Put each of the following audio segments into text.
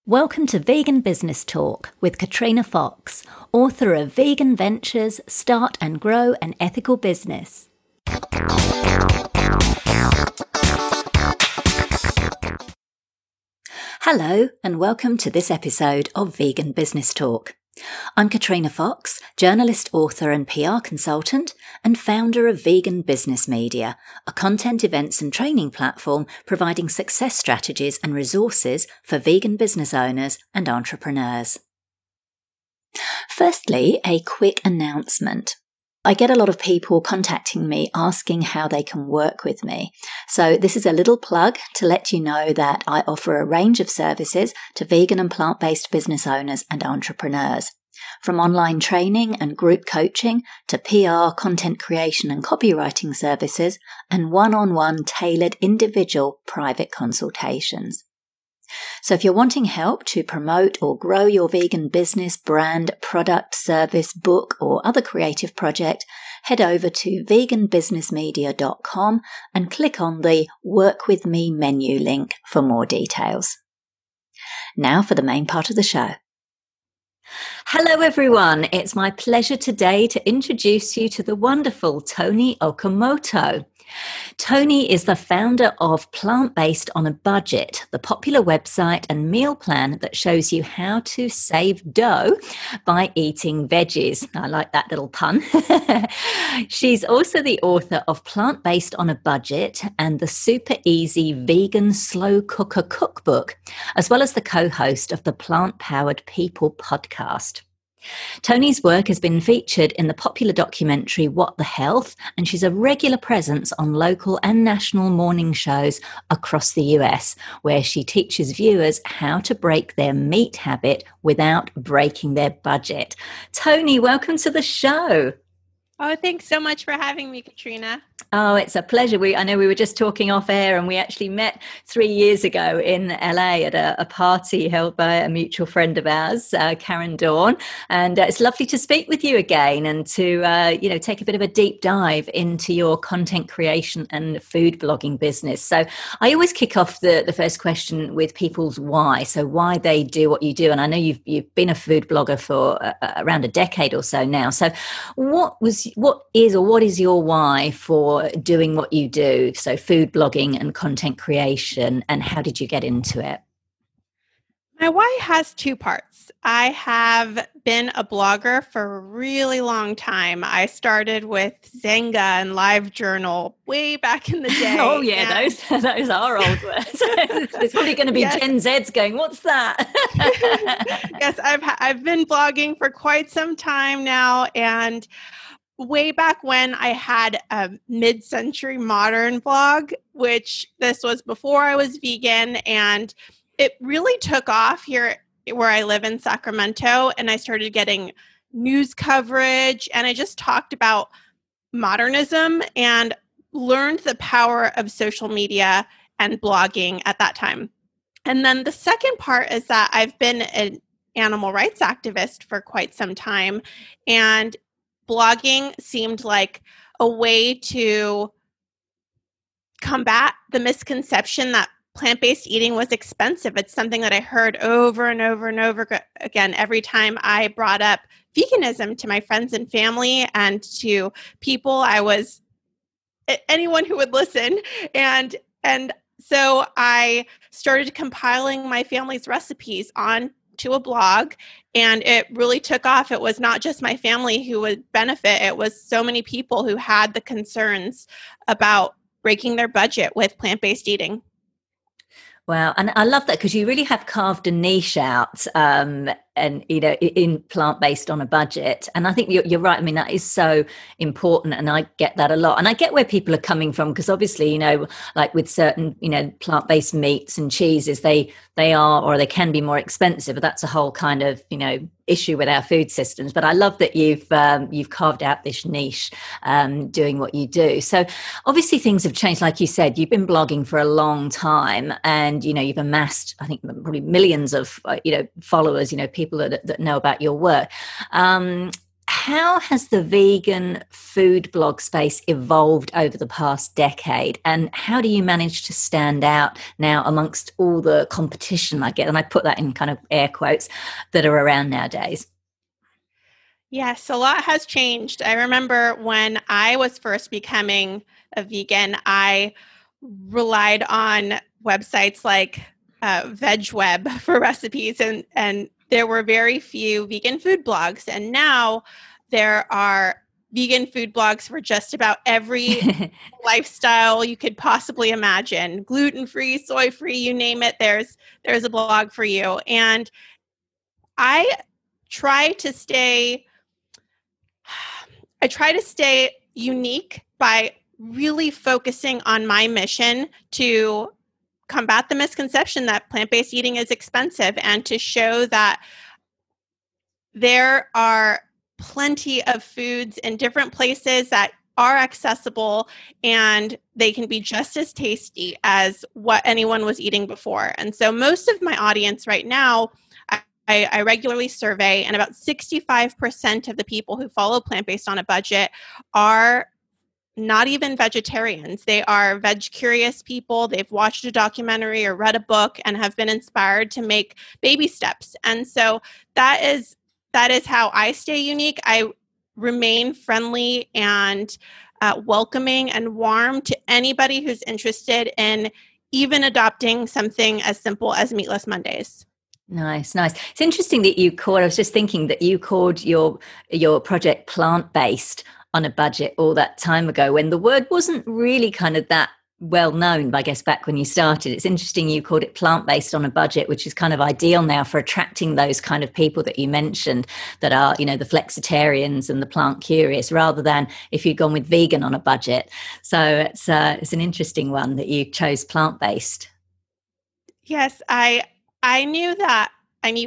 Welcome to Vegan Business Talk with Katrina Fox, author of Vegan Ventures, Start and Grow an Ethical Business. Hello and welcome to this episode of Vegan Business Talk. I'm Katrina Fox, journalist, author and PR consultant and founder of Vegan Business Media, a content, events and training platform providing success strategies and resources for vegan business owners and entrepreneurs. Firstly, a quick announcement. I get a lot of people contacting me asking how they can work with me. So this is a little plug to let you know that I offer a range of services to vegan and plant-based business owners and entrepreneurs. From online training and group coaching to PR, content creation and copywriting services and one-on-one tailored individual private consultations. So if you're wanting help to promote or grow your vegan business, brand, product, service, book or other creative project, head over to veganbusinessmedia.com and click on the Work With Me menu link for more details. Now for the main part of the show. Hello everyone, it's my pleasure today to introduce you to the wonderful Toni Okamoto. Toni is the founder of Plant-Based on a Budget, the popular website and meal plan that shows you how to save dough by eating veggies. I like that little pun. She's also the author of Plant-Based on a Budget and the super easy vegan slow cooker cookbook, as well as the co-host of the Plant-Powered People podcast. Toni's work has been featured in the popular documentary What the Health, and she's a regular presence on local and national morning shows across the US, where she teaches viewers how to break their meat habit without breaking their budget. Toni, welcome to the show. Oh, thanks so much for having me, Katrina. Oh, it's a pleasure. I know we were just talking off air and we actually met 3 years ago in LA at a party held by a mutual friend of ours, Karen Dawn. And it's lovely to speak with you again and to, take a bit of a deep dive into your content creation and food blogging business. So I always kick off the first question with people's why. So why they do what you do. And I know you've been a food blogger for around a decade or so now. So what is your why for doing what you do? So food blogging and content creation, and how did you get into it? My why has two parts. I have been a blogger for a really long time. I started with Zanga and LiveJournal way back in the day. Oh yeah, those are old words. There's probably going to be Gen Zs going, what's that? Yes, I've been blogging for quite some time now, and way back when I had a mid-century modern blog, which this was before I was vegan, and it really took off here where I live in Sacramento, and I started getting news coverage, and I just talked about modernism and learned the power of social media and blogging at that time. And then the second part is that I've been an animal rights activist for quite some time, and blogging seemed like a way to combat the misconception that plant-based eating was expensive. It's something that I heard over and over and over again every time I brought up veganism to my friends and family and to people anyone who would listen. And so I started compiling my family's recipes onto a blog, and it really took off. It was not just my family who would benefit. It was so many people who had the concerns about breaking their budget with plant-based eating. Wow. And I love that because you really have carved a niche out in plant-based on a budget. And I think you're right. I mean, that is so important. And I get that a lot. And I get where people are coming from because obviously, like with certain, plant-based meats and cheeses, they are, or they can be more expensive, but that's a whole kind of, issue with our food systems. But I love that you've carved out this niche doing what you do. So obviously things have changed. Like you said, you've been blogging for a long time and, you've amassed, I think, probably millions of, followers, people that know about your work. how has the vegan food blog space evolved over the past decade? And how do you manage to stand out now amongst all the competition I get? And I put that in kind of air quotes that are around nowadays. Yes, a lot has changed. I remember when I was first becoming a vegan, I relied on websites like VegWeb for recipes, and there were very few vegan food blogs. And now there are vegan food blogs for just about every lifestyle you could possibly imagine. Gluten-free, soy-free, you name it, there's a blog for you. And I try to stay unique by really focusing on my mission to combat the misconception that plant-based eating is expensive and to show that there are plenty of foods in different places that are accessible and they can be just as tasty as what anyone was eating before. And so most of my audience right now, I regularly survey, and about 65% of the people who follow plant-based on a budget are not even vegetarians. They are veg-curious people. They've watched a documentary or read a book and have been inspired to make baby steps. And so that is how I stay unique. I remain friendly and welcoming and warm to anybody who's interested in even adopting something as simple as Meatless Mondays. Nice. It's interesting that I was just thinking that you called your project plant-based on a budget all that time ago when the word wasn't really kind of that well known, I guess, back when you started. It's interesting you called it plant-based on a budget, which is kind of ideal now for attracting those kind of people that you mentioned that are, the flexitarians and the plant curious, rather than if you'd gone with vegan on a budget. So it's an interesting one that you chose plant-based. Yes, I knew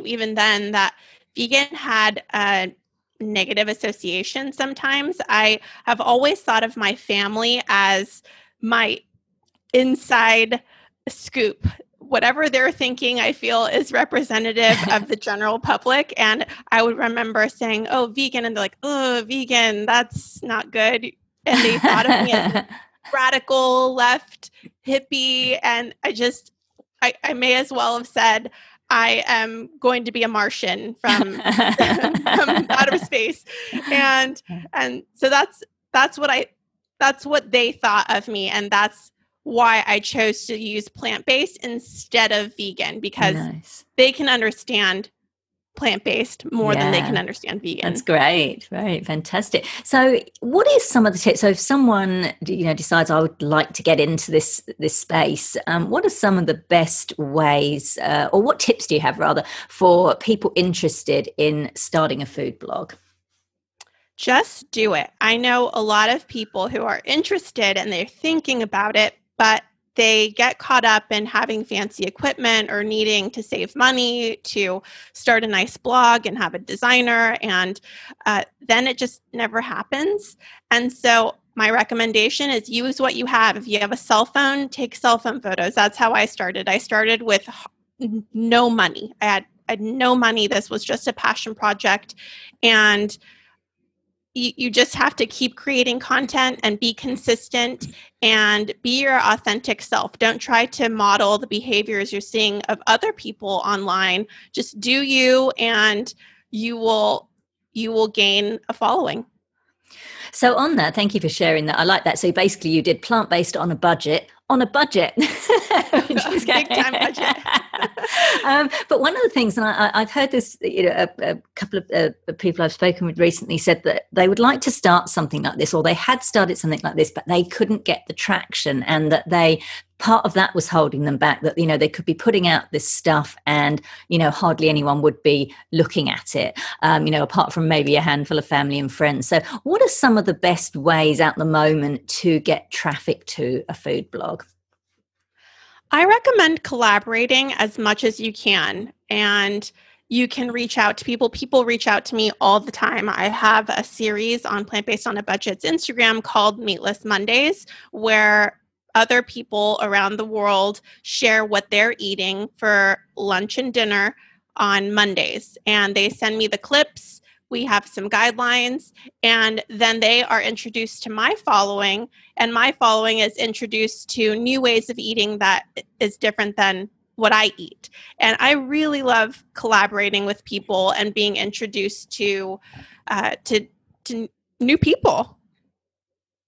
even then that vegan had a negative association sometimes. I have always thought of my family as my inside scoop. Whatever they're thinking, I feel is representative of the general public. And I would remember saying, "Oh, vegan," and they're like, "Oh, vegan, that's not good." And they thought of me as radical left hippie. And I may as well have said, I am going to be a Martian from outer space. And so that's what they thought of me. And that's why I chose to use plant-based instead of vegan, because they can understand plant-based more than they can understand vegan. That's great. Right. Fantastic. So what is some of the tips? So if someone, decides I would like to get into this space, what are some of the best ways, or what tips do you have rather for people interested in starting a food blog? Just do it. I know a lot of people who are interested and they're thinking about it, but they get caught up in having fancy equipment or needing to save money to start a nice blog and have a designer, and then it just never happens. And so my recommendation is use what you have. If you have a cell phone, take cell phone photos. That's how I started. I started with no money. I had no money. This was just a passion project. And you just have to keep creating content and be consistent and be your authentic self. Don't try to model the behaviors you're seeing of other people online. Just do you, and you will gain a following. So on that, thank you for sharing that. I like that. So basically you did plant-based on a budget. Big time budget. But one of the things, and I've heard this, a couple of people I've spoken with recently said that they would like to start something like this, or they had started something like this, but they couldn't get the traction, and that part of that was holding them back, that, they could be putting out this stuff and, hardly anyone would be looking at it, apart from maybe a handful of family and friends. So what are some of the best ways at the moment to get traffic to a food blog? I recommend collaborating as much as you can, and you can reach out to people. People reach out to me all the time. I have a series on Plant-Based on a Budget's Instagram called Meatless Mondays, where other people around the world share what they're eating for lunch and dinner on Mondays. And they send me the clips we have some guidelines, and then they are introduced to my following, and my following is introduced to new ways of eating that is different than what I eat. And I really love collaborating with people and being introduced to new people.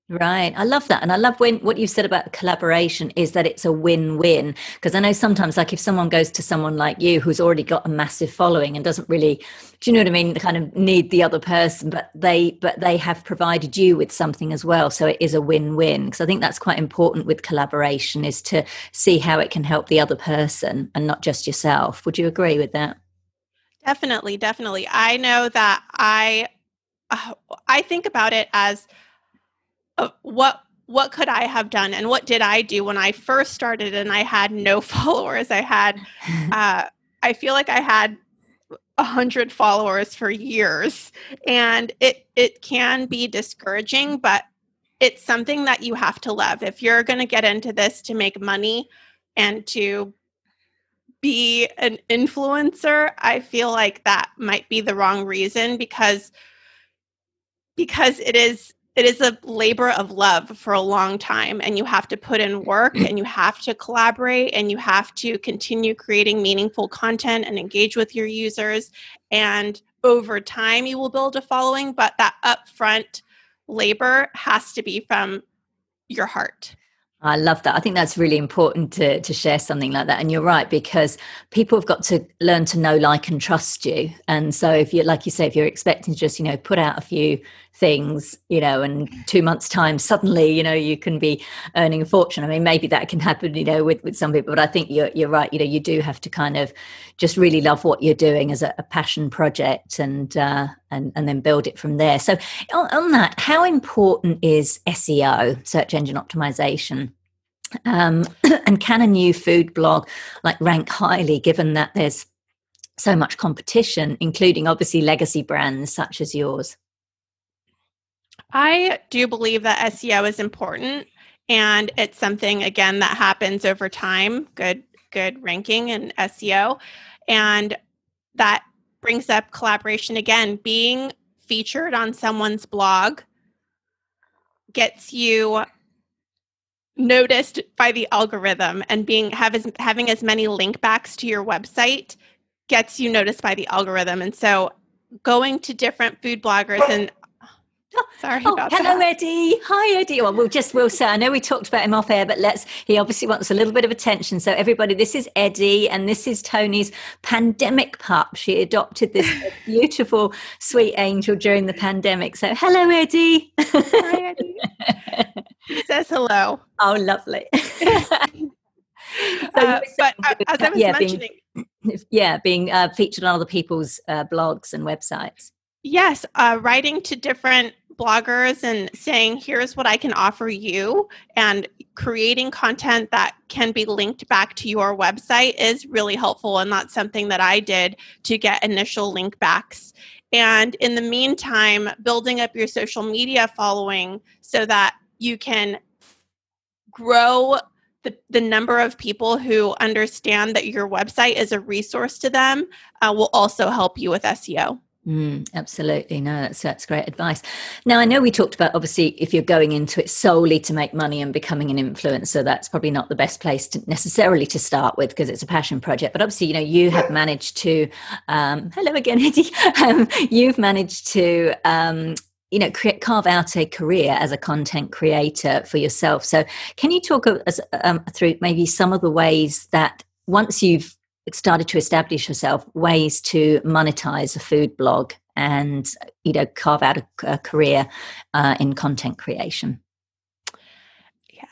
Right. I love that. And I love what you said about collaboration is that it's a win-win. Because I know sometimes, like if someone goes to someone like you who's already got a massive following and doesn't really, do you know what I mean, kind of need the other person, but they have provided you with something as well. So it is a win-win. Because I think that's quite important with collaboration, is to see how it can help the other person and not just yourself. Would you agree with that? Definitely, definitely. I know that I think about it as what could I have done, and what did I do when I first started and I had no followers. I feel like I had 100 followers for years, and it can be discouraging, but it's something that you have to love. If you're going to get into this to make money and to be an influencer, I feel like that might be the wrong reason, because it is a labor of love for a long time, and you have to put in work, and you have to collaborate, and you have to continue creating meaningful content and engage with your users. And over time, you will build a following, but that upfront labor has to be from your heart. I love that. I think that's really important to share something like that. And you're right, because people have got to learn to know, like, and trust you. And so if you, like you say, if you're expecting to just, put out a few things, and 2 months time, suddenly, you can be earning a fortune. I mean, maybe that can happen, with some people, but I think you're right. You do have to kind of just really love what you're doing as a passion project, and then build it from there. So on that, how important is SEO, search engine optimization? And can a new food blog rank highly, given that there's so much competition, including obviously legacy brands such as yours? I do believe that SEO is important, and it's something, again, that happens over time. Good ranking in SEO, and that brings up collaboration again. Being featured on someone's blog gets you noticed by the algorithm, and having as many link backs to your website gets you noticed by the algorithm. And so going to different food bloggers and hello, Eddie. Hi, Eddie. Well, we'll say, I know we talked about him off air, but he obviously wants a little bit of attention. So everybody, this is Eddie, and this is Toni's pandemic pup. She adopted this beautiful, sweet angel during the pandemic. So hello, Eddie. Hi, Eddie. He says hello. Oh, lovely. But as I was mentioning, being featured on other people's blogs and websites. Yes, writing to different bloggers and saying, here's what I can offer you, and creating content that can be linked back to your website is really helpful. And that's something that I did to get initial link backs. And in the meantime, building up your social media following so that you can grow the number of people who understand that your website is a resource to them will also help you with SEO. Absolutely. No, that's great advice. Now, I know we talked about, obviously, if you're going into it solely to make money and becoming an influencer, that's probably not the best place to necessarily to start with, because it's a passion project. But obviously, you have managed to, hello again, Eddie. You've managed to, carve out a career as a content creator for yourself. So can you talk through maybe some of the ways that, once you've started to establish yourself, ways to monetize a food blog and carve out a career in content creation?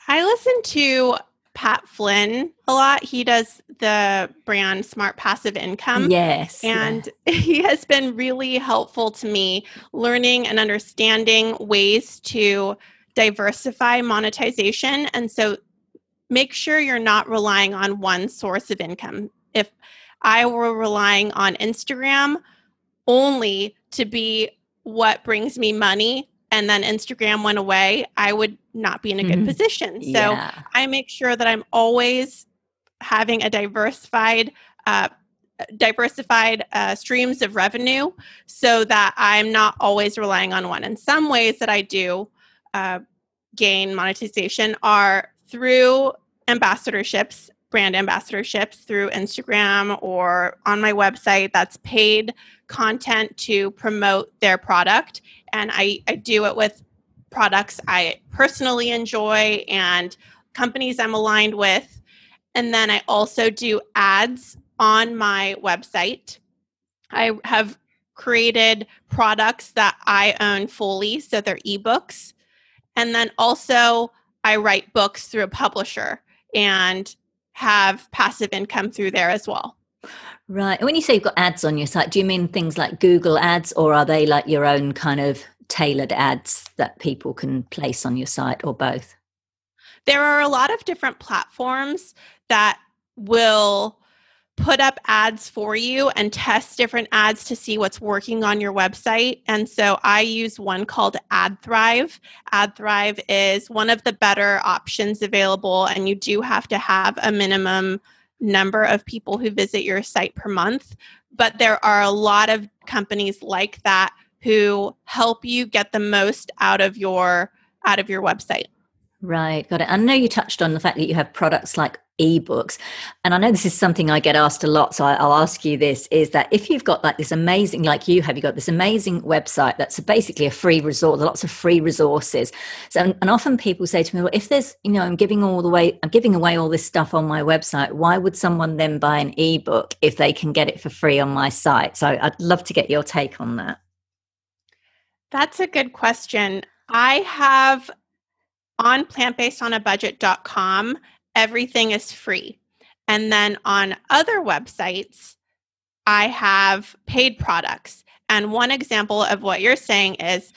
I listen to Pat Flynn a lot. He does the brand Smart Passive Income. Yes. And he has been really helpful to me learning and understanding ways to diversify monetization. And so make sure you're not relying on one source of income. If I were relying on Instagram only to be what brings me money, and then Instagram went away, I would not be in a good position. So I make sure that I'm always having a diversified streams of revenue so that I'm not always relying on one. And some ways that I do gain monetization are through ambassadorships, brand ambassadorships through Instagram or on my website. That's paid content to promote their product. And I do it with products I personally enjoy and companies I'm aligned with. And then I also do ads on my website. I have created products that I own fully, so they're ebooks. And then also I write books through a publisher and have passive income through there as well. Right. And when you say you've got ads on your site, do you mean things like Google ads, or are they like your own kind of tailored ads that people can place on your site, or both? There are a lot of different platforms that will put up ads for you and test different ads to see what's working on your website. And so I use one called AdThrive. AdThrive is one of the better options available, and you do have to have a minimum number of people who visit your site per month. But there are a lot of companies like that who help you get the most out of your website. Right, got it. I know you touched on the fact that you have products like ebooks, and I know this is something I get asked a lot, so I'll ask you this, is that if you've got like this amazing, like you have, you've got this amazing website that's basically a free resource, lots of free resources. So, and often people say to me, well, if there's, I'm giving away all this stuff on my website, why would someone then buy an ebook if they can get it for free on my site? So I'd love to get your take on that. That's a good question. I have on plantbasedonabudget.com, everything is free. And then on other websites, I have paid products. And one example of what you're saying is,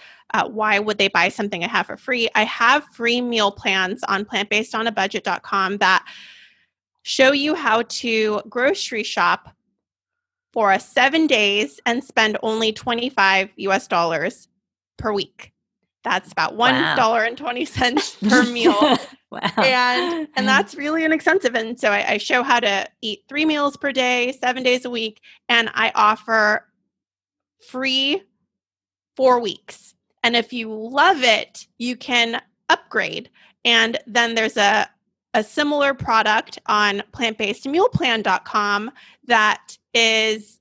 why would they buy something I have for free? I have free meal plans on plantbasedonabudget.com that show you how to grocery shop for 7 days and spend only $25 US per week. That's about $1.20 per meal. Wow. And that's really inexpensive. And so I show how to eat 3 meals per day, 7 days a week. And I offer free 4 weeks. And if you love it, you can upgrade. And then there's a similar product on plantbasedmealplan.com that is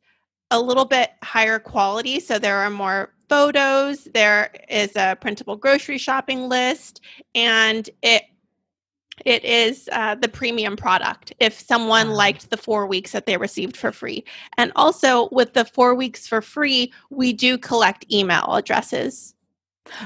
a little bit higher quality. So there are more photos, there is a printable grocery shopping list, and it is the premium product if someone liked the 4 weeks that they received for free. And also with the 4 weeks for free, we do collect email addresses.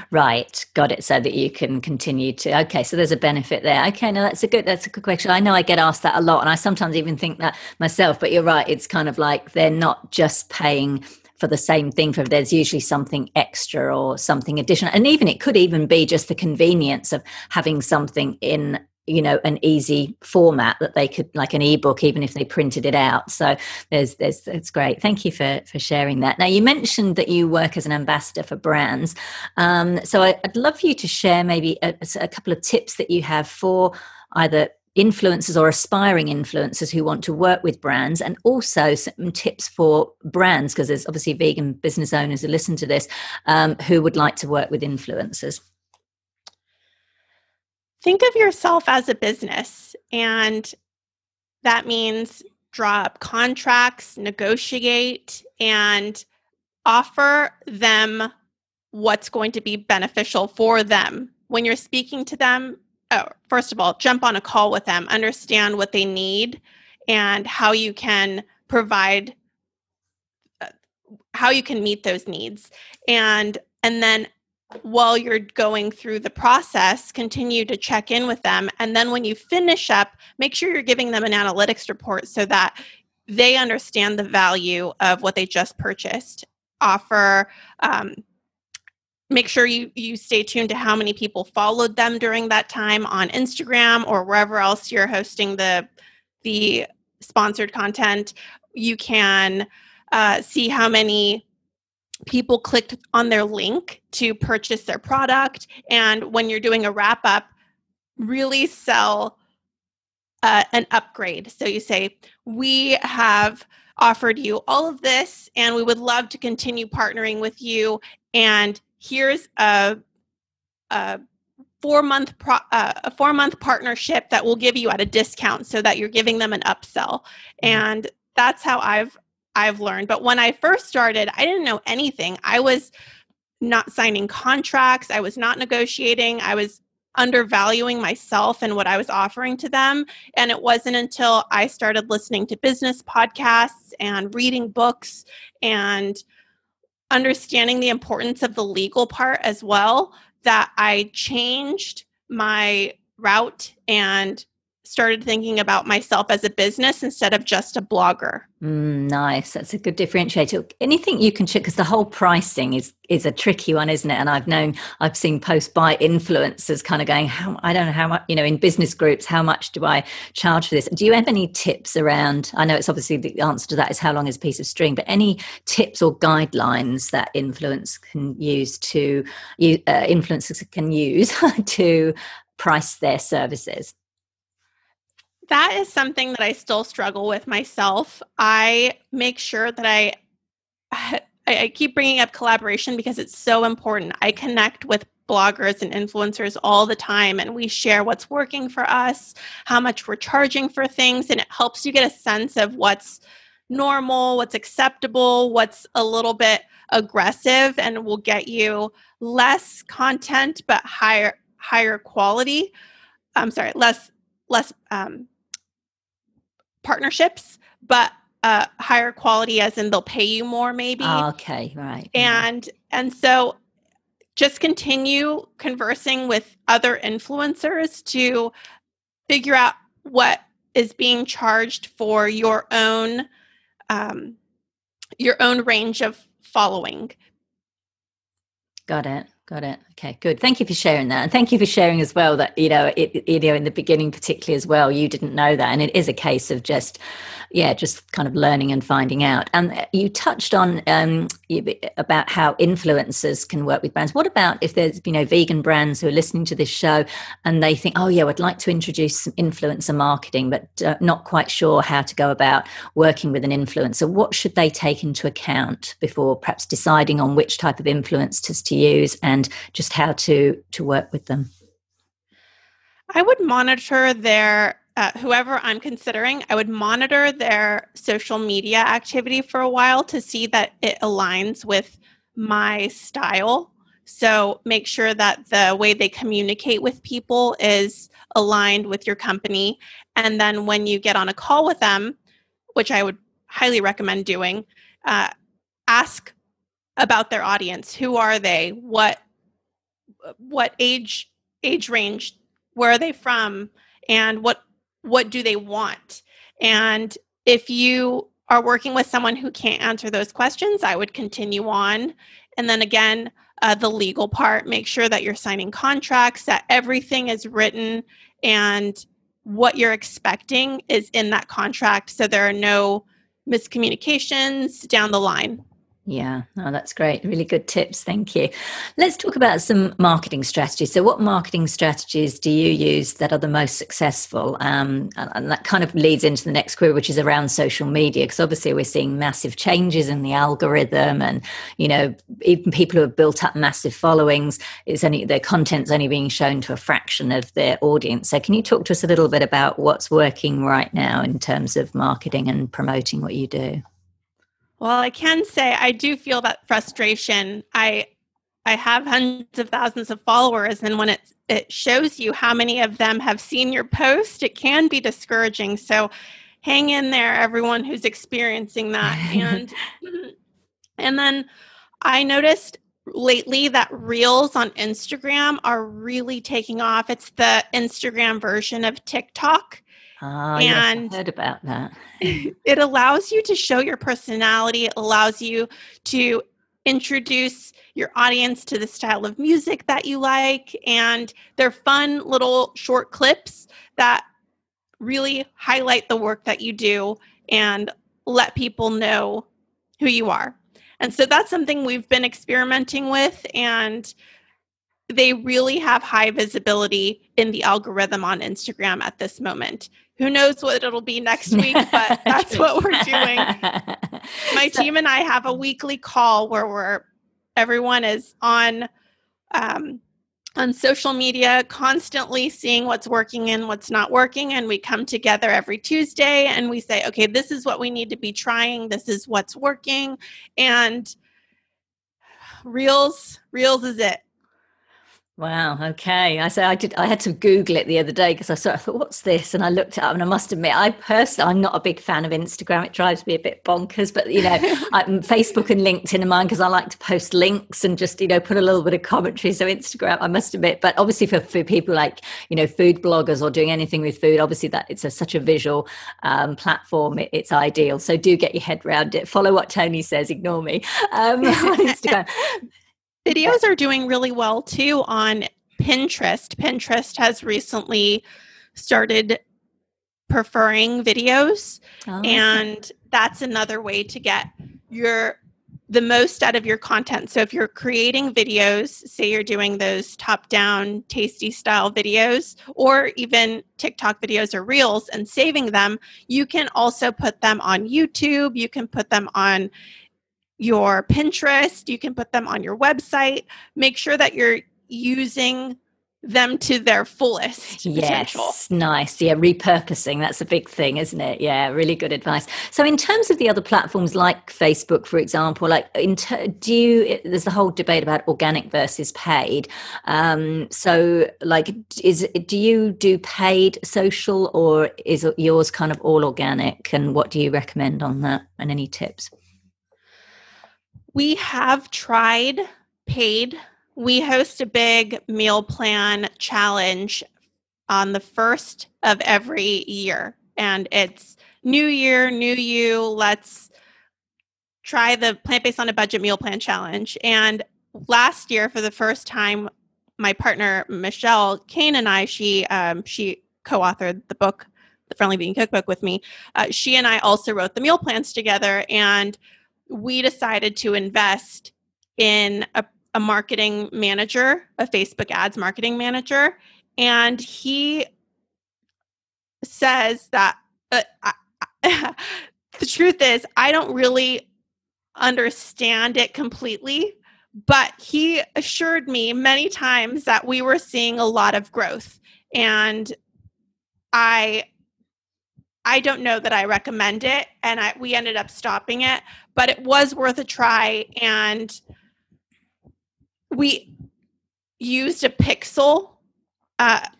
Right, got it. So that you can continue to. Okay, so there's a benefit there. Okay, no, that's a good question. I know I get asked that a lot, and I sometimes even think that myself. But you're right. It's kind of like they're not just paying for the same thing. For there's usually something extra or something additional, and even it could even be just the convenience of having something in an easy format that they could, like an ebook, even if they printed it out. So it's great. Thank you for sharing that. Now, you mentioned that you work as an ambassador for brands. So I'd love for you to share maybe a couple of tips that you have for either influencers or aspiring influencers who want to work with brands, and also some tips for brands, because there's obviously vegan business owners who listen to this who would like to work with influencers. Think of yourself as a business, and that means draw up contracts, negotiate, and offer them what's going to be beneficial for them. When you're speaking to them, first of all, jump on a call with them, understand what they need and how you can provide, how you can meet those needs. And then while you're going through the process, continue to check in with them. And then when you finish up, make sure you're giving them an analytics report so that they understand the value of what they just purchased. Make sure you stay tuned to how many people followed them during that time on Instagram or wherever else you're hosting the sponsored content. You can see how many people clicked on their link to purchase their product. And when you're doing a wrap up, really sell an upgrade. So you say, we have offered you all of this, and we would love to continue partnering with you. And here's a 4-month a 4-month partnership that we'll give you at a discount, so that you're giving them an upsell. And that's how I've learned. But when I first started, I didn't know anything. I was not signing contracts. I was not negotiating. I was undervaluing myself and what I was offering to them. And it wasn't until I started listening to business podcasts and reading books and understanding the importance of the legal part as well that I changed my route and started thinking about myself as a business instead of just a blogger. Nice. That's a good differentiator. Anything you can check, because the whole pricing is a tricky one, isn't it? And I've seen posts by influencers kind of going, I don't know how much, in business groups, how much do I charge for this? Do you have any tips around, I know it's obviously the answer to that is how long is a piece of string, but any tips or guidelines that influencers can use to price their services? That is something that I still struggle with myself. I make sure that I keep bringing up collaboration because it's so important. I connect with bloggers and influencers all the time, and we share what's working for us, how much we're charging for things, and it helps you get a sense of what's normal, what's acceptable, what's a little bit aggressive, and will get you less content but higher quality. I'm sorry, less partnerships, but higher quality, as in they'll pay you more, maybe. Okay, right. And so just continue conversing with other influencers to figure out what is being charged for your own range of following. Got it. Okay, good. Thank you for sharing that. And thank you for sharing as well that, in the beginning, particularly as well, you didn't know that. And it is a case of just kind of learning and finding out. And you touched on about how influencers can work with brands. What about if there's, vegan brands who are listening to this show and they think, oh yeah, I'd like to introduce some influencer marketing, but not quite sure how to go about working with an influencer. What should they take into account before perhaps deciding on which type of influencers to use and just how to work with them? I would monitor their, whoever I'm considering, I would monitor their social media activity for a while to see that it aligns with my style. So make sure that the way they communicate with people is aligned with your company. And then when you get on a call with them, which I would highly recommend doing, ask about their audience. Who are they? What age range? Where are they from? And what do they want? And if you are working with someone who can't answer those questions, I would continue on. And then again, the legal part, make sure that you're signing contracts, that everything is written and what you're expecting is in that contract, so there are no miscommunications down the line. Yeah, no, that's great. Really good tips. Thank you. Let's talk about some marketing strategies. So what marketing strategies do you use that are the most successful? And that kind of leads into the next query, which is around social media, because obviously we're seeing massive changes in the algorithm and, even people who have built up massive followings, their content's only being shown to a fraction of their audience. So can you talk to us a little bit about what's working right now in terms of marketing and promoting what you do? Well, I can say I do feel that frustration. I have hundreds of thousands of followers, and when it shows you how many of them have seen your post, it can be discouraging. So hang in there, everyone who's experiencing that. And then I noticed lately that Reels on Instagram are really taking off. It's the Instagram version of TikTok. Yes, I heard about that. It allows you to show your personality. It allows you to introduce your audience to the style of music that you like. And they're fun little short clips that really highlight the work that you do and let people know who you are. And so that's something we've been experimenting with, and they really have high visibility in the algorithm on Instagram at this moment. who knows what it'll be next week, but that's what we're doing. My team and I have a weekly call where everyone is on social media, constantly seeing what's working and what's not working. And we come together every Tuesday and we say, okay, this is what we need to be trying. This is what's working. And Reels is it. Wow. Okay. I had to Google it the other day because I thought, what's this? And I looked it up, and I must admit, I'm not a big fan of Instagram. It drives me a bit bonkers, but Facebook and LinkedIn are mine because I like to post links and just, put a little bit of commentary. So Instagram, I must admit, but obviously for people like, food bloggers or doing anything with food, obviously that it's such a visual platform. It's ideal. So do get your head around it. Follow what Toni says. Ignore me on Instagram. Videos are doing really well too on Pinterest. Pinterest has recently started preferring videos, and that's another way to get the most out of your content. So if you're creating videos, say you're doing those top-down, tasty style videos, or even TikTok videos or Reels and saving them, you can also put them on YouTube. You can put them on your Pinterest, you can put them on your website. Make sure that you're using them to their fullest potential. Yes, nice. Yeah, repurposing, that's a big thing, isn't it? Yeah, really good advice. So in terms of the other platforms like Facebook, for example, there's the whole debate about organic versus paid. Do you do paid social, or is yours kind of all organic? And what do you recommend on that, and any tips? We have tried paid. We host a big meal plan challenge on the first of every year. And it's New Year, New You. Let's try the plant-based on a budget meal plan challenge. And last year, for the first time, my partner, Michelle Kane, and I, she co-authored the book, The Friendly Vegan Cookbook, with me. She and I also wrote the meal plans together, and we decided to invest in a marketing manager, a Facebook ads marketing manager. And he says that the truth is, I don't really understand it completely, but he assured me many times that we were seeing a lot of growth. And I don't know that I recommend it, and we ended up stopping it, but it was worth a try. And we used a pixel.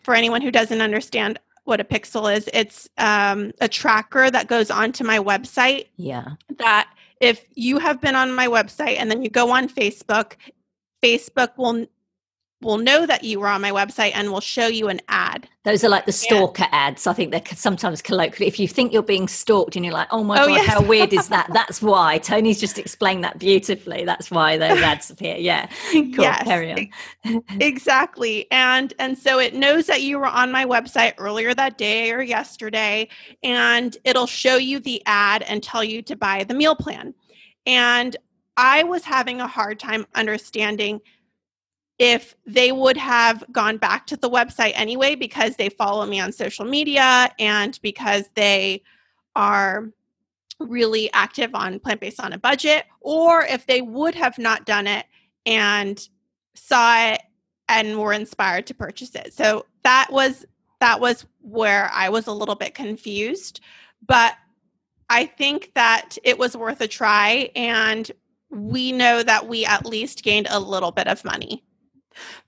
For anyone who doesn't understand what a pixel is, it's a tracker that goes onto my website. Yeah. That if you have been on my website and then you go on Facebook, Facebook will know that you were on my website and will show you an ad. Those are like the stalker ads. I think they're sometimes colloquially. If you think you're being stalked and you're like, oh my God, yes. How weird is that? That's why. Toni's just explained that beautifully. That's why those ads appear. Yeah. Cool. Yes, carry on. Exactly. And so it knows that you were on my website earlier that day or yesterday, and it'll show you the ad and tell you to buy the meal plan. And I was having a hard time understanding if they would have gone back to the website anyway, because they follow me on social media and because they are really active on plant-based on a budget, or if they would have not done it and saw it and were inspired to purchase it. So that was where I was a little bit confused, but I think that it was worth a try, and we know that we at least gained a little bit of money.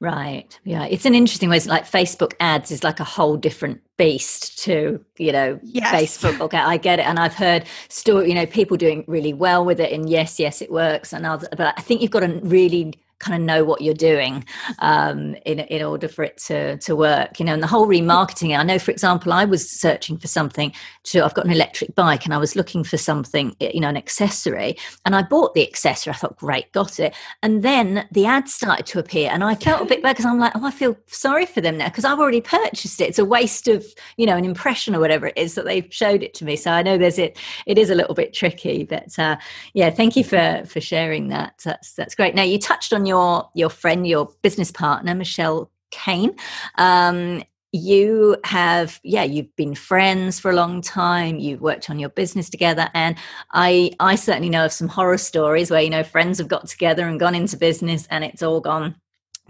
Right. Yeah. It's an interesting way. It's like Facebook ads is like a whole different beast to, yes. Facebook. Okay. I get it. And I've heard people doing really well with it, and yes, it works. But I think you've got to really kind of know what you're doing in order for it to work, and the whole remarketing. I know, for example, I was searching for something I've got an electric bike, and I was looking for something, an accessory, and I bought the accessory. I thought, great, got it. And then the ads started to appear, and I felt a bit bad because I'm like, I feel sorry for them now because I've already purchased it. It's a waste of, an impression or whatever it is that they've showed it to me. So I know it is a little bit tricky, but thank you for sharing that. That's great. Now, you touched on your friend, your business partner, Michelle Kane. you have, you've been friends for a long time. You've worked on your business together. And I certainly know of some horror stories where, you know, friends have got together and gone into business and it's all gone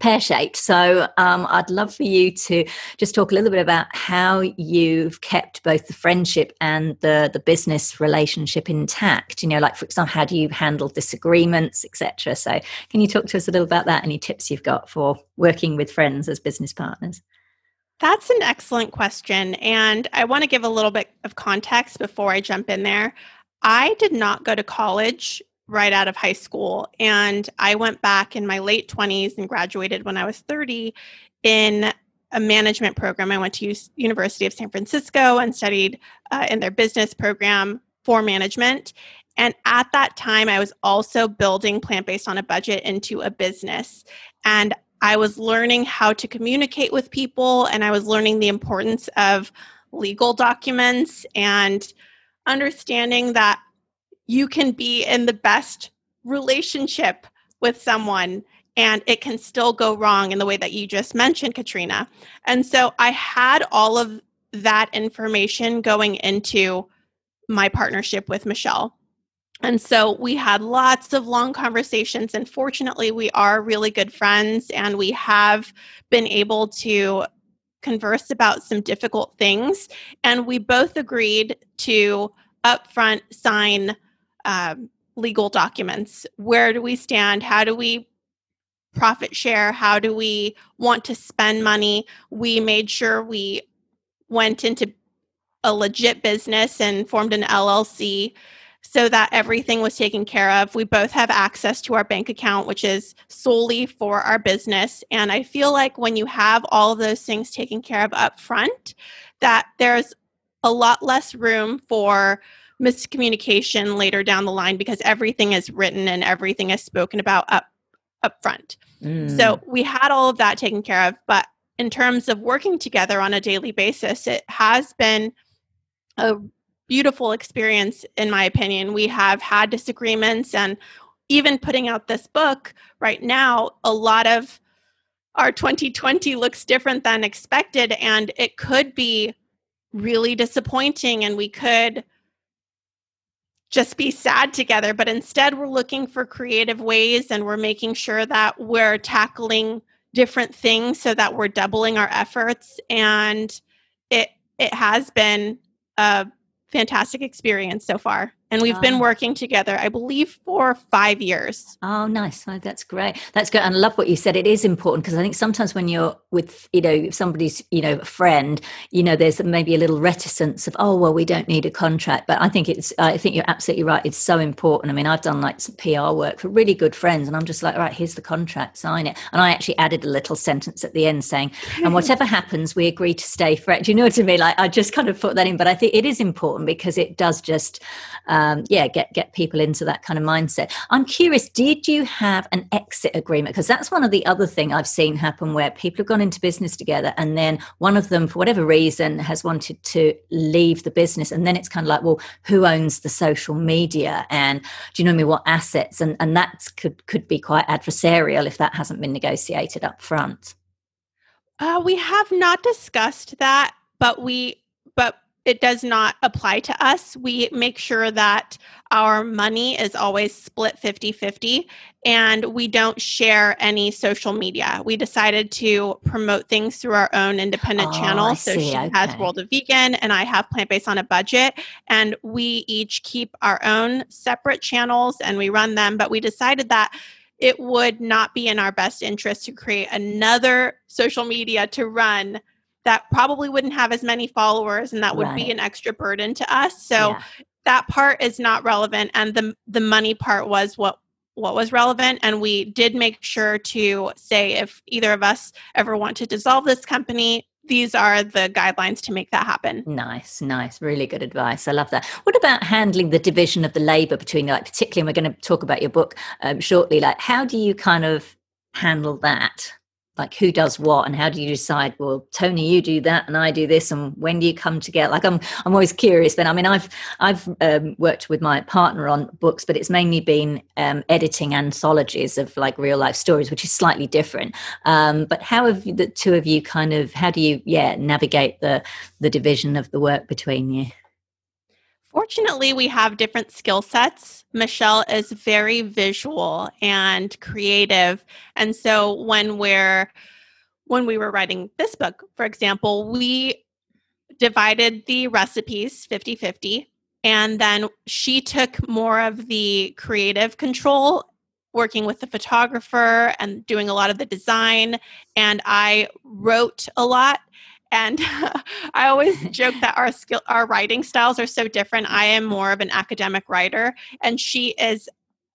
pear-shaped. So I'd love for you to just talk a little bit about how you've kept both the friendship and the business relationship intact. You know, like, for example, how do you handle disagreements, etc. So can you talk to us a little about that? Any tips you've got for working with friends as business partners? That's an excellent question. And I want to give a little bit of context before I jump in there. I did not go to college right out of high school. And I went back in my late 20s and graduated when I was 30 in a management program. I went to University of San Francisco and studied in their business program for management. And at that time, I was also building Plant-Based on a Budget into a business. And I was learning how to communicate with people, and I was learning the importance of legal documents and understanding that you can be in the best relationship with someone and it can still go wrong in the way that you just mentioned, Katrina. And so I had all of that information going into my partnership with Michelle. And so we had lots of long conversations, and fortunately we are really good friends, and we have been able to converse about some difficult things. And we both agreed to upfront sign legal documents. Where do we stand? How do we profit share? How do we want to spend money? We made sure we went into a legit business and formed an LLC so that everything was taken care of. We both have access to our bank account, which is solely for our business. And I feel like when you have all of those things taken care of up front, that there's a lot less room for miscommunication later down the line because everything is written and everything is spoken about up front. So we had all of that taken care of. But in terms of working together on a daily basis, it has been a beautiful experience, in my opinion. We have had disagreements, and even putting out this book right now, a lot of our 2020 looks different than expected, and it could be really disappointing, and we could just be sad together. But instead, we're looking for creative ways, and we're making sure that we're tackling different things so that we're doubling our efforts. And it has been a fantastic experience so far. And we've been working together, I believe, for 5 years. Oh, nice. Oh, that's great. That's good. And I love what you said. It is important because I think sometimes when you're with, you know, somebody's, you know, a friend, you know, there's maybe a little reticence of, oh, well, we don't need a contract. But I think you're absolutely right. It's so important. I mean, I've done like some PR work for really good friends, and I'm just like, right, here's the contract, sign it. And I actually added a little sentence at the end saying, and whatever happens, we agree to stay friends. You know what I mean? Like, I just kind of put that in. But I think it is important because it does just, get people into that kind of mindset. I'm curious, did you have an exit agreement? Because that's one of the other thing I've seen happen where people have gone into business together and then one of them, for whatever reason, has wanted to leave the business. And then it's kind of like, well, who owns the social media? And do you know what assets? And that could be quite adversarial if that hasn't been negotiated up front. We have not discussed that, but it does not apply to us. We make sure that our money is always split 50-50, and we don't share any social media. We decided to promote things through our own independent channel. So she has World of Vegan and I have Plant-Based on a Budget, and we each keep our own separate channels and we run them. But we decided that it would not be in our best interest to create another social media to run that probably wouldn't have as many followers, and that would be an extra burden to us. So that part is not relevant, and the money part was what was relevant. And we did make sure to say, if either of us ever want to dissolve this company, these are the guidelines to make that happen. Nice. Really good advice. I love that. What about handling the division of the labor between, like, particularly, and we're going to talk about your book shortly, like, how do you kind of handle that? like who does what, and how do you decide, well, Toni, you do that and I do this, and when do you come together? Like I'm always curious. But I mean, I've worked with my partner on books, but it's mainly been editing anthologies of like real life stories, which is slightly different. But how have the two of you kind of, how do you navigate the division of the work between you? Fortunately, we have different skill sets. Michelle is very visual and creative. And so when we were writing this book, for example, we divided the recipes 50-50. And then she took more of the creative control, working with the photographer and doing a lot of the design. And I wrote a lot. And I always joke that our writing styles are so different. I am more of an academic writer, and she is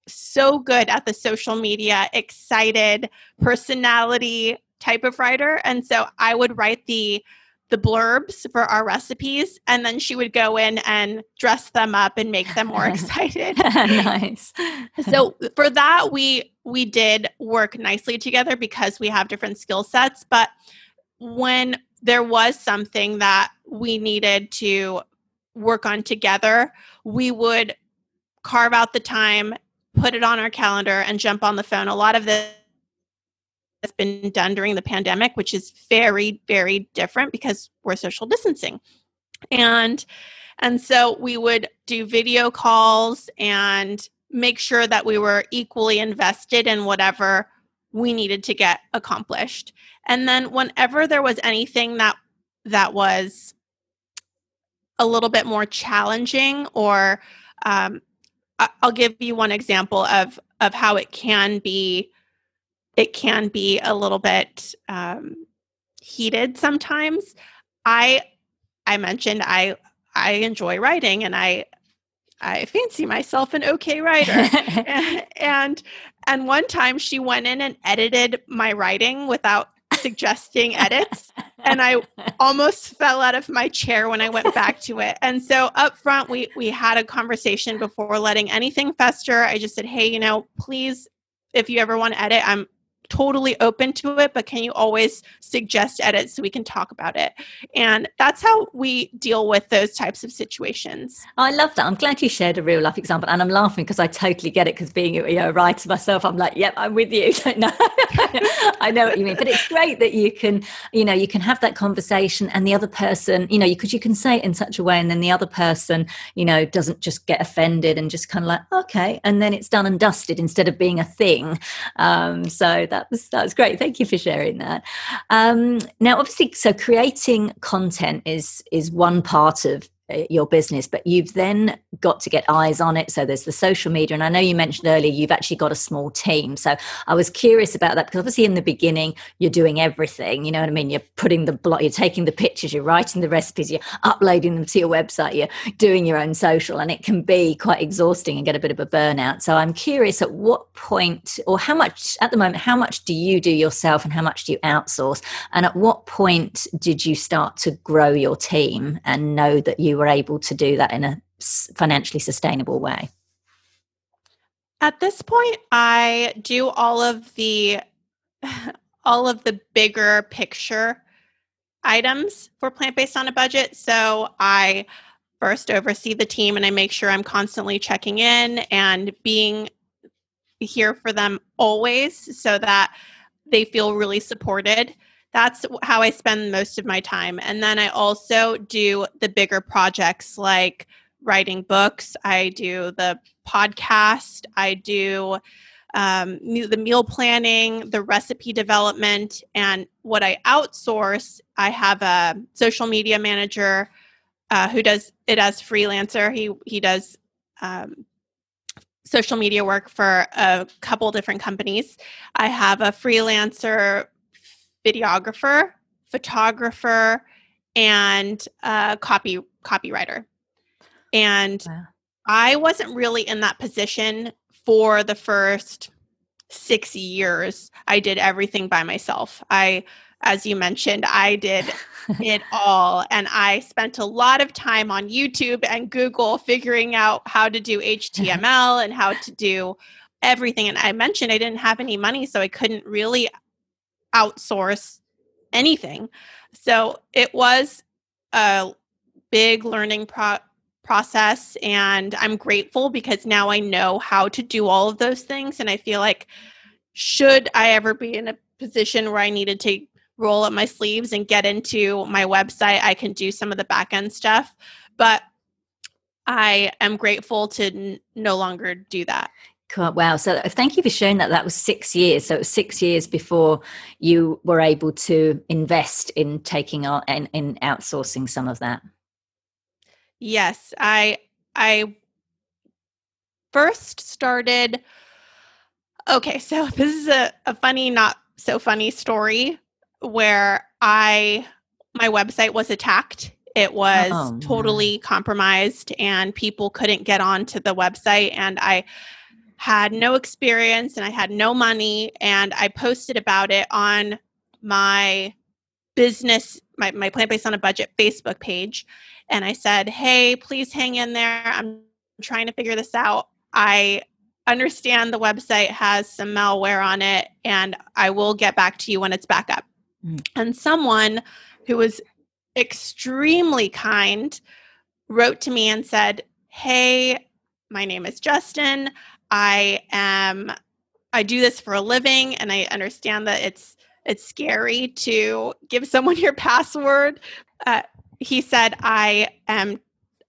so good at the social media, excited, personality type of writer. And so I would write the blurbs for our recipes, and then she would go in and dress them up and make them more excited. Nice. So for that, we did work nicely together because we have different skill sets. But when there was something that we needed to work on together, we would carve out the time, put it on our calendar, and jump on the phone. A lot of this has been done during the pandemic, which is very, very different because we're social distancing. And so we would do video calls and make sure that we were equally invested in whatever we needed to get accomplished. And then whenever there was anything that was a little bit more challenging, or I'll give you one example of how it can be a little bit heated sometimes. I mentioned I enjoy writing, and I fancy myself an okay writer. and one time she went in and edited my writing without suggesting edits. And I almost fell out of my chair when I went back to it. And so up front, we had a conversation before letting anything fester. I just said, hey, please, if you ever want to edit, I'm totally open to it, but can you always suggest edits so we can talk about it? And that's how we deal with those types of situations. I love that. I'm glad you shared a real life example, and I'm laughing because I totally get it, because being a writer myself, I'm like, yep, I'm with you. No, I know what you mean. But it's great that you can have that conversation, and the other person, because you can say it in such a way, and then the other person, doesn't just get offended and just kind of like, okay, and then it's done and dusted instead of being a thing. So that was great. Thank you for sharing that. Now, obviously, so creating content is one part of your business, but you've then got to get eyes on it. So there's the social media. And I know you mentioned earlier, you've actually got a small team. So I was curious about that, because obviously in the beginning, you're doing everything, you know what I mean? You're putting the blog, you're taking the pictures, you're writing the recipes, you're uploading them to your website, you're doing your own social, and it can be quite exhausting and get a bit of a burnout. So I'm curious, at what point, or how much at the moment, how much do you do yourself and how much do you outsource? And at what point did you start to grow your team and know that you were able to do that in a financially sustainable way? At this point, I do all of the bigger picture items for Plant-Based on a Budget. So I first oversee the team, and I make sure I'm constantly checking in and being here for them always, so that they feel really supported. That's how I spend most of my time. And then I also do the bigger projects like writing books. I do the podcast. I do the meal planning, the recipe development. And what I outsource, I have a social media manager who does it as freelancer. He does social media work for a couple different companies. I have a freelancer videographer, photographer, and copywriter. And wow. I wasn't really in that position for the first 6 years. I did everything by myself. As you mentioned, I did it all. And I spent a lot of time on YouTube and Google figuring out how to do HTML and how to do everything. And I mentioned I didn't have any money, so I couldn't really outsource anything. So it was a big learning process, and I'm grateful because now I know how to do all of those things. And I feel like should I ever be in a position where I needed to roll up my sleeves and get into my website, I can do some of the back end stuff. But I am grateful to no longer do that. Cool. Wow. So thank you for sharing that. That was 6 years. So it was 6 years before you were able to invest in taking on and in outsourcing some of that. Yes. I first started. Okay. So this is a funny, not so funny story where my website was attacked. It was totally compromised and people couldn't get onto the website, and I had no experience and I had no money, and I posted about it on my business, my Plant-Based on a Budget Facebook page. And I said, hey, please hang in there. I'm trying to figure this out. I understand the website has some malware on it, and I will get back to you when it's back up. And someone who was extremely kind wrote to me and said, hey, my name is Justin. I do this for a living, and I understand that it's scary to give someone your password. He said, I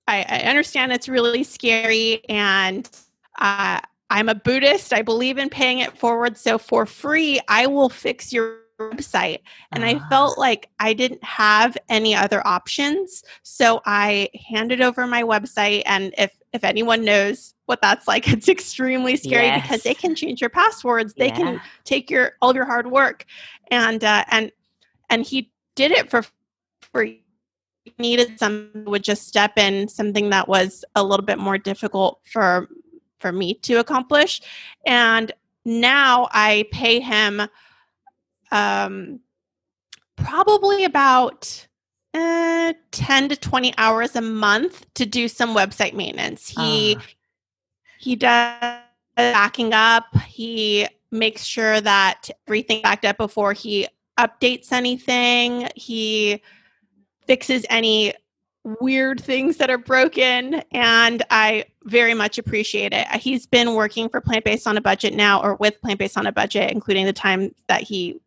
understand it's really scary, and I'm a Buddhist. I believe in paying it forward. So for free, I will fix your website. And I felt like I didn't have any other options. So I handed over my website. And if anyone knows what that's like, it's extremely scary because they can change your passwords. They can take all your hard work. And he did it for free. He needed someone who would just step in, something that was a little bit more difficult for me to accomplish. And now I pay him probably about 10 to 20 hours a month to do some website maintenance. He does backing up. He makes sure that everything's backed up before he updates anything. He fixes any weird things that are broken, and I very much appreciate it. He's been working for Plant-Based on a Budget now, or with Plant-Based on a Budget, including the time that he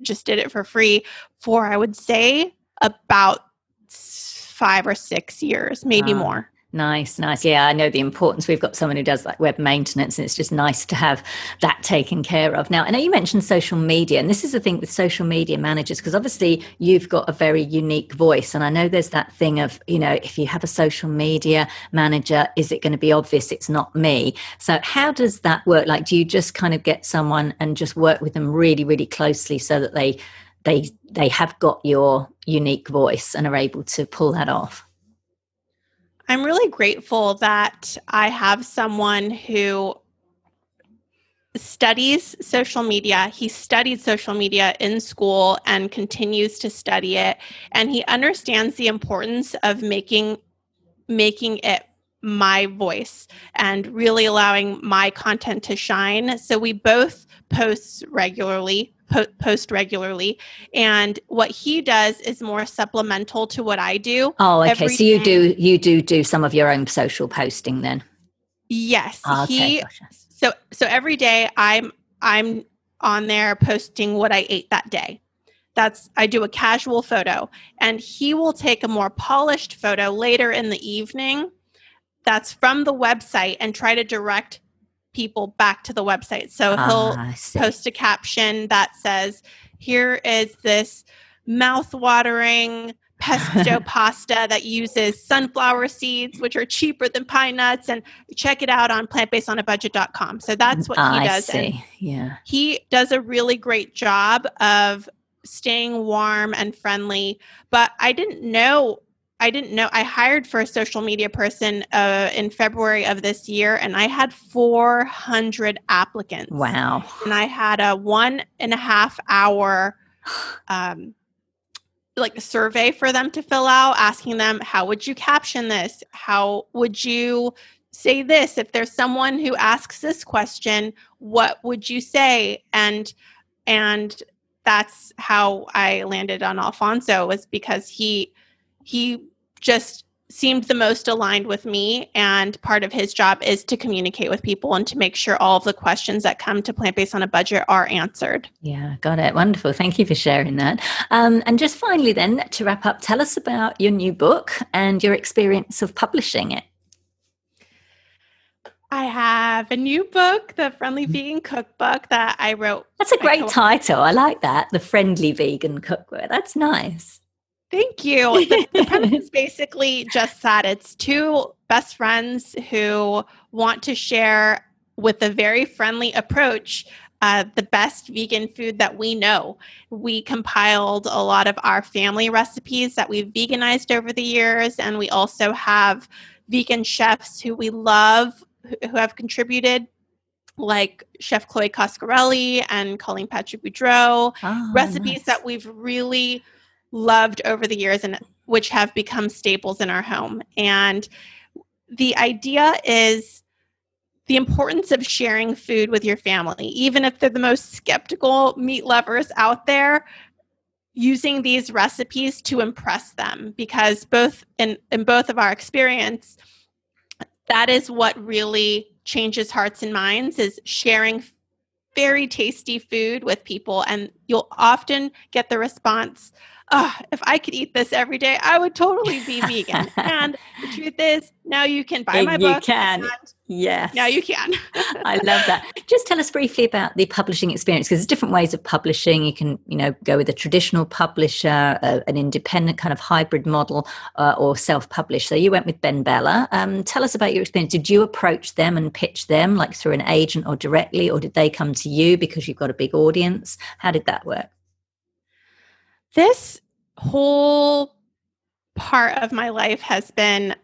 just did it for free, for I would say about 5 or 6 years, maybe more. Nice. Yeah, I know the importance. We've got someone who does like web maintenance, and it's just nice to have that taken care of. Now, I know you mentioned social media, and this is the thing with social media managers, because obviously you've got a very unique voice. And I know there's that thing of, if you have a social media manager, is it going to be obvious it's not me? So how does that work? Like, do you just kind of get someone and just work with them really, really closely so that they have got your unique voice and are able to pull that off? I'm really grateful that I have someone who studies social media. He studied social media in school and continues to study it. And he understands the importance of making it my voice and really allowing my content to shine. So we both post regularly. And what he does is more supplemental to what I do. Oh, okay. So you do some of your own social posting then? Yes. Okay, gotcha. So every day I'm on there posting what I ate that day. I do a casual photo, and he will take a more polished photo later in the evening that's from the website and try to direct people back to the website. So he'll post a caption that says, here is this mouth-watering pesto pasta that uses sunflower seeds, which are cheaper than pine nuts, and check it out on plantbasedonabudget.com. So that's what he does. Yeah. He does a really great job of staying warm and friendly, but I didn't know. I hired for a social media person in February of this year, and I had 400 applicants. Wow. And I had a 1.5 hour survey for them to fill out, asking them, how would you caption this? How would you say this? If there's someone who asks this question, what would you say? And that's how I landed on Alfonso, was because he just seemed the most aligned with me, and part of his job is to communicate with people and to make sure all of the questions that come to Plant-Based on a Budget are answered. Yeah, got it. Wonderful. Thank you for sharing that. And just finally then, to wrap up, tell us about your new book and your experience of publishing it. I have a new book, The Friendly Vegan Cookbook, that I wrote. That's a great title. I like that. The Friendly Vegan Cookbook. That's nice. Thank you. The premise is basically just that. It's two best friends who want to share, with a very friendly approach, the best vegan food that we know. We compiled a lot of our family recipes that we've veganized over the years, and we also have vegan chefs who we love who have contributed, like Chef Chloe Coscarelli and Colleen Patrick Boudreau, recipes that we've really loved over the years and which have become staples in our home. And the idea is the importance of sharing food with your family, even if they're the most skeptical meat lovers out there, using these recipes to impress them, because both in both of our experience, that is what really changes hearts and minds, is sharing very tasty food with people. And you'll often get the response, oh, if I could eat this every day, I would totally be vegan. And the truth is, now you can buy my book. You can. Yes. Now you can. I love that. Just tell us briefly about the publishing experience, because there's different ways of publishing. You can, go with a traditional publisher, an independent kind of hybrid model, or self-publish. So you went with Ben Bella. Tell us about your experience. Did you approach them and pitch them, like through an agent or directly, or did they come to you because you've got a big audience? How did that work? This whole part of my life has been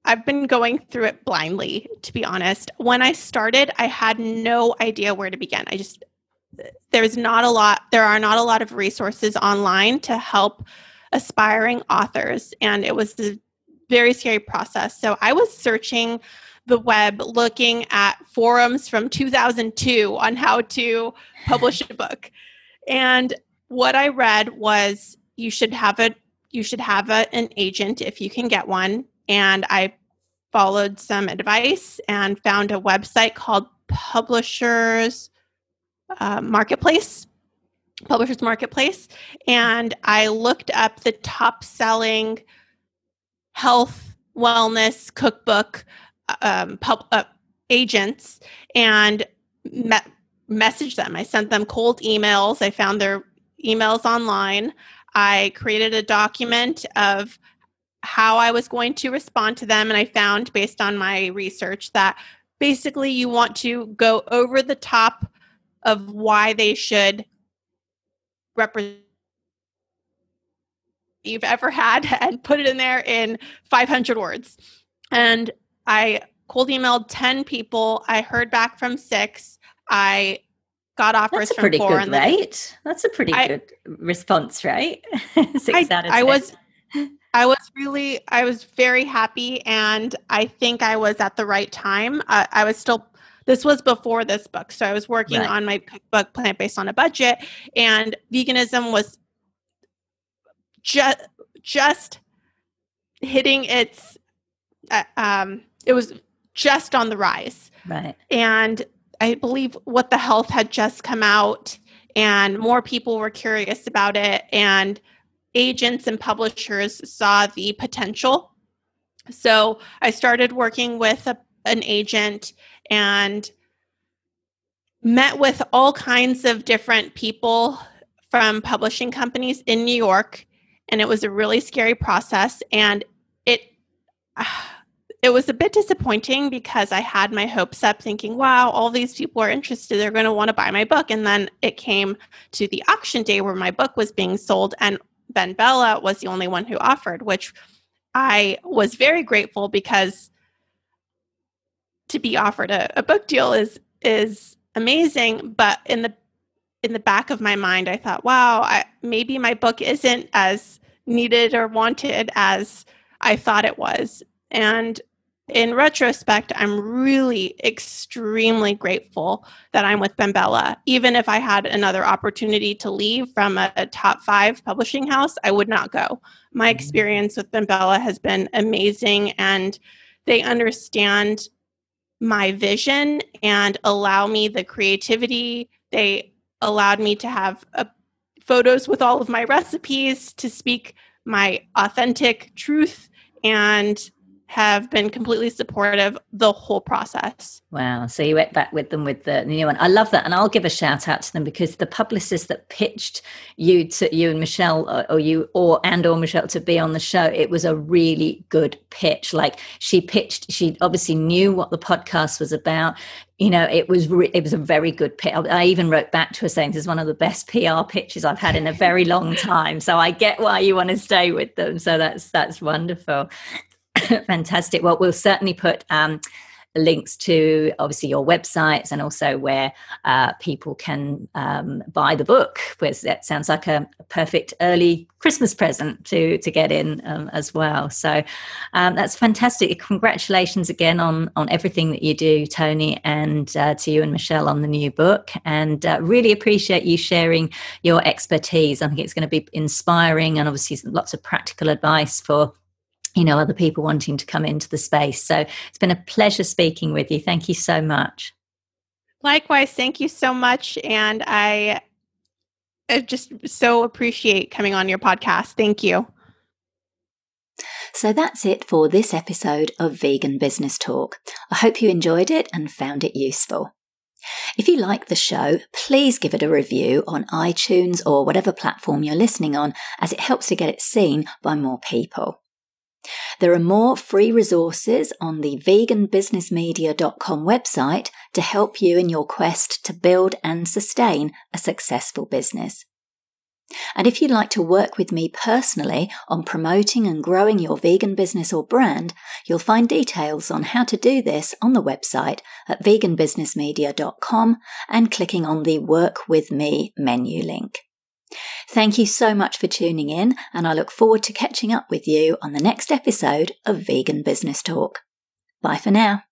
I've been going through it blindly, to be honest. When I started, I had no idea where to begin. There are not a lot of resources online to help aspiring authors, and it was a very scary process. So I was searching the web, looking at forums from 2002 on how to publish a book. And what I read was you should have an agent if you can get one. And I followed some advice and found a website called Publishers Marketplace. And I looked up the top selling health, wellness, cookbook agents and messaged them. I sent them cold emails. I found their emails online. I created a document of how I was going to respond to them. And I found, based on my research, that basically you want to go over the top of why they should represent you've ever had and put it in there in 500 words. And I cold emailed 10 people. I heard back from 6. I got offers from 4. That's a pretty good rate. That's a pretty good response rate. 6 out of 10. I was very happy, and I think I was at the right time. This was before this book. So I was working on my cookbook, Plant-Based on a Budget, and veganism was just hitting its, it was just on the rise. Right. And I believe What the Health had just come out, and more people were curious about it, and agents and publishers saw the potential. So I started working with an agent and met with all kinds of different people from publishing companies in New York. And it was a really scary process. And it was a bit disappointing, because I had my hopes up thinking, wow, all these people are interested. They're going to want to buy my book. And then it came to the auction day where my book was being sold, and Ben Bella was the only one who offered, which I was very grateful, because to be offered a book deal is amazing. But in the back of my mind, I thought, wow, maybe my book isn't as needed or wanted as I thought it was. And in retrospect, I'm really extremely grateful that I'm with Bembella. Even if I had another opportunity to leave from a top 5 publishing house, I would not go. My experience with Bembella has been amazing, and they understand my vision and allow me the creativity. They allowed me to have photos with all of my recipes to speak my authentic truth, and have been completely supportive the whole process. Wow. So you went back with them with the new one. I love that. And I'll give a shout out to them, because the publicist that pitched you and Michelle, or Michelle, to be on the show, it was a really good pitch. Like, she obviously knew what the podcast was about. It was a very good pitch. I even wrote back to her saying, this is one of the best PR pitches I've had in a very long time. So I get why you want to stay with them. So that's wonderful. Fantastic. Well, we'll certainly put links to obviously your websites, and also where people can buy the book, because that sounds like a perfect early Christmas present to get in as well. So that's fantastic. Congratulations again on everything that you do, Toni, and to you and Michelle on the new book, and really appreciate you sharing your expertise. I think it's going to be inspiring, and obviously lots of practical advice for other people wanting to come into the space. So it's been a pleasure speaking with you. Thank you so much. Likewise, thank you so much. And I just so appreciate coming on your podcast. Thank you. So that's it for this episode of Vegan Business Talk. I hope you enjoyed it and found it useful. If you like the show, please give it a review on iTunes or whatever platform you're listening on, as it helps to get it seen by more people. There are more free resources on the veganbusinessmedia.com website to help you in your quest to build and sustain a successful business. And if you'd like to work with me personally on promoting and growing your vegan business or brand, you'll find details on how to do this on the website at veganbusinessmedia.com and clicking on the Work With Me menu link. Thank you so much for tuning in, and I look forward to catching up with you on the next episode of Vegan Business Talk. Bye for now.